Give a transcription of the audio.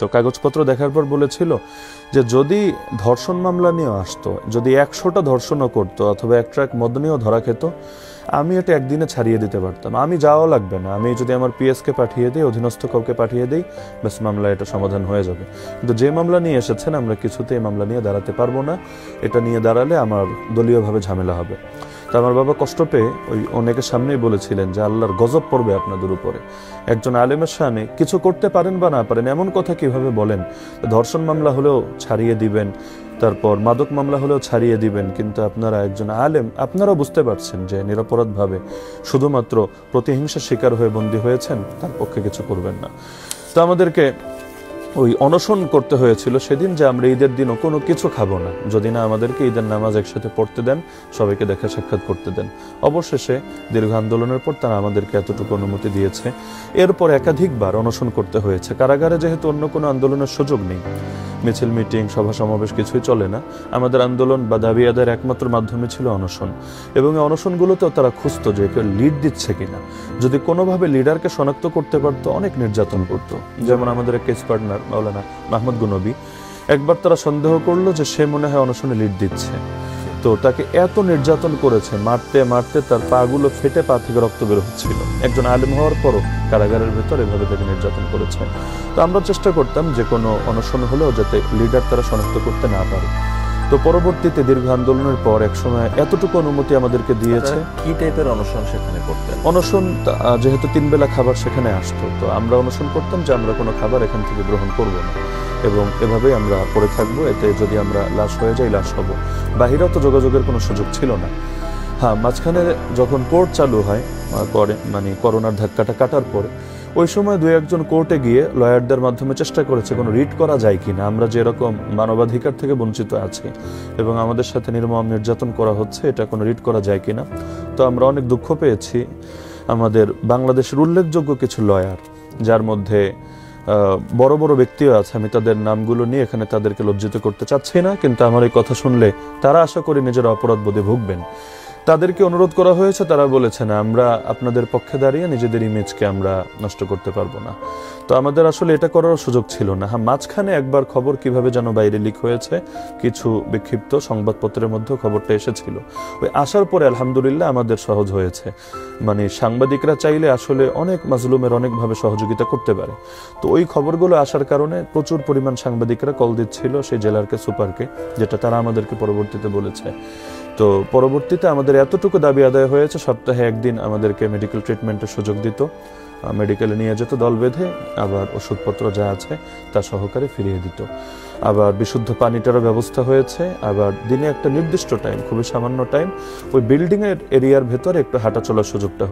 তো কাগজপত্র দেখার পর বলেছিল যে যদি ধর্ষণ মামলা নিয়ে আসতো, যদি 100টা ধর্ষণও করতো অথবা এক ট্রাক মদ নিয়েও ধরা খেত, আমি এটা একদিনে ছাড়িয়ে দিতে পারতাম, আমি যাওয়া লাগবে না, আমি যদি আমার পিএসকে পাঠিয়ে দিই, অধীনস্থ কাউকে পাঠিয়ে দিই, ব্যাস মামলা এটা সমাধান হয়ে যাবে। কিন্তু যে মামলা নিয়ে এসেছেন আমরা কিছুতেই এই মামলা নিয়ে দাঁড়াতে পারবো না, এটা নিয়ে দাঁড়ালে আমার দলীয়ভাবে ঝামেলা হবে। তো আমার বাবা কষ্ট পেয়ে ওই অনেকের সামনেই বলেছিলেন যে আল্লাহর গজব পড়বে আপনাদের উপরে, একজন আলেমের সামনে কিছু করতে পারেন বা না পারেন এমন কথা কিভাবে বলেন, ধর্ষণ মামলা হলেও ছাড়িয়ে দিবেন, তারপর মাদক মামলা হলেও ছাড়িয়ে দিবেন, কিন্তু আপনারা একজন আলেম, আপনারাও বুঝতে পারছেন যে নিরপরাধভাবে শুধুমাত্র প্রতিহিংসার শিকার হয়ে বন্দী হয়েছেন, তার পক্ষে কিছু করবেন না। তো আমাদেরকে ওই অনশন করতে হয়েছিল সেদিন যে আমরা ঈদের দিনও কোনো কিছু খাবো না, যদি না আমাদেরকে ঈদের নামাজ একসাথে পড়তে দেন, সবাইকে দেখা সাক্ষাৎ করতে দেন। অবশেষে দীর্ঘ আন্দোলনের পর তারা আমাদেরকে এতটুকু অনুমতি দিয়েছে। এরপর একাধিকবার অনশন করতে হয়েছে। কারাগারে যেহেতু অন্য কোনো আন্দোলনের সুযোগ নেই, মিছিল মিটিং সভা সমাবেশ কিছুই চলে না, আমাদের আন্দোলন বা দাবি আদায়ের একমাত্র মাধ্যমে ছিল অনশন। এবং এই অনশনগুলোতেও তারা খুঁজতো যে কেউ লিড দিচ্ছে কিনা, যদি কোনোভাবে লিডারকে শনাক্ত করতে পারতো অনেক নির্যাতন করতো। যেমন আমাদের এক কেস পার্টনার মাওলানা মাহমুদ গুনবী, একবার তারা সন্দেহ করলো যে সে মনে হয় অনশনে লিড দিচ্ছে, তো তাকে এত নির্যাতন করেছে, মারতে মারতে তার পাগুলো ফেটে পা থেকে রক্ত বের হচ্ছিল। একজন আলেম হওয়ার পরও কারাগারের ভেতর এভাবে তাকে নির্যাতন করেছে। তো আমরা চেষ্টা করতাম যে কোনো অনশন হলেও যাতে লিডার তারা শনাক্ত করতে না পারে। তো পরবর্তীতে দীর্ঘ আন্দোলনের পর একসময় এতটুকু অনুমতি আমাদেরকে দিয়েছে। কি টাইপের অনশন সেখানে করতেন? অনশন যেহেতু 3 বেলা খাবার সেখানে আসতো, তো আমরা অনশন করতাম যে আমরা কোনো খাবার এখান থেকে গ্রহণ করব না এবং এভাবেই আমরা পড়ে থাকবো, এতে যদি আমরা লাশ হয়ে যাই লাশ হব। বাহিরেও তো যোগাযোগের কোনো সুযোগ ছিল না। হ্যাঁ, মাঝখানে যখন কোর্ট চালু হয় মানে করোনার ধাক্কাটা কাটার পরে, ওই সময় 2-1জন কোর্টে গিয়ে লয়ারদের মাধ্যমে চেষ্টা করেছে কোনো রিট করা যায় কিনা, আমরা যেরকম মানবাধিকার থেকে বঞ্চিত আছি এবং আমাদের সাথে নির্মম নির্যাতন করা হচ্ছে, এটা কোনো রিট করা যায় কিনা। তো আমরা অনেক দুঃখ পেয়েছি। আমাদের বাংলাদেশের উল্লেখযোগ্য কিছু লয়ার, যার মধ্যে বড় বড় ব্যক্তিও আছে, আমি তাদের নামগুলো নিয়ে এখানে তাদেরকে লজ্জিত করতে চাচ্ছি না, কিন্তু আমার এই কথা শুনলে তারা আশা করি নিজের অপরাধ বোধে ভুগবেন। তাদেরকে অনুরোধ করা হয়েছে, তারা বলেছে না, আমরা আপনাদের পক্ষে দাঁড়িয়ে নিজেদের ইমেজকে আমরা নষ্ট করতে পারবো না। তো আমাদের আসলে এটা করার সুযোগ ছিল না। হ্যাঁ, মাঝখানে একবার খবর কিভাবে যেন বাইরে লিক হয়েছে, কিছু বিক্ষিপ্ত সংবাদপত্রের মধ্যে খবরটা এসেছিল। ওই আসার পরে আলহামদুলিল্লাহ আমাদের সহজ হয়েছে। মানে সাংবাদিকরা চাইলে আসলে অনেক মাজলুমের অনেকভাবে সহযোগিতা করতে পারে। তো ওই খবরগুলো আসার কারণে প্রচুর পরিমাণ সাংবাদিকরা কল দিচ্ছিল সেই জেলারকে, সুপারকে, যেটা তারা আমাদেরকে পরবর্তীতে বলেছে। তো পরবর্তীতে আমাদের এতটুকু দাবি আদায় হয়েছে, সপ্তাহে 1 দিন আমাদেরকে মেডিকেল ট্রিটমেন্টের সুযোগ দিত, মেডিকেলে নিয়ে যেত দল বেঁধে, আবার ওষুধপত্র যা আছে তা সহকারে ফিরিয়ে দিত। আবার বিশুদ্ধ পানিটারও ব্যবস্থা হয়েছে। আবার দিনে একটা নির্দিষ্ট টাইম, খুবই সামান্য টাইম, ওই বিল্ডিংয়ের এরিয়ার ভেতরে একটু হাঁটা চলার সুযোগটা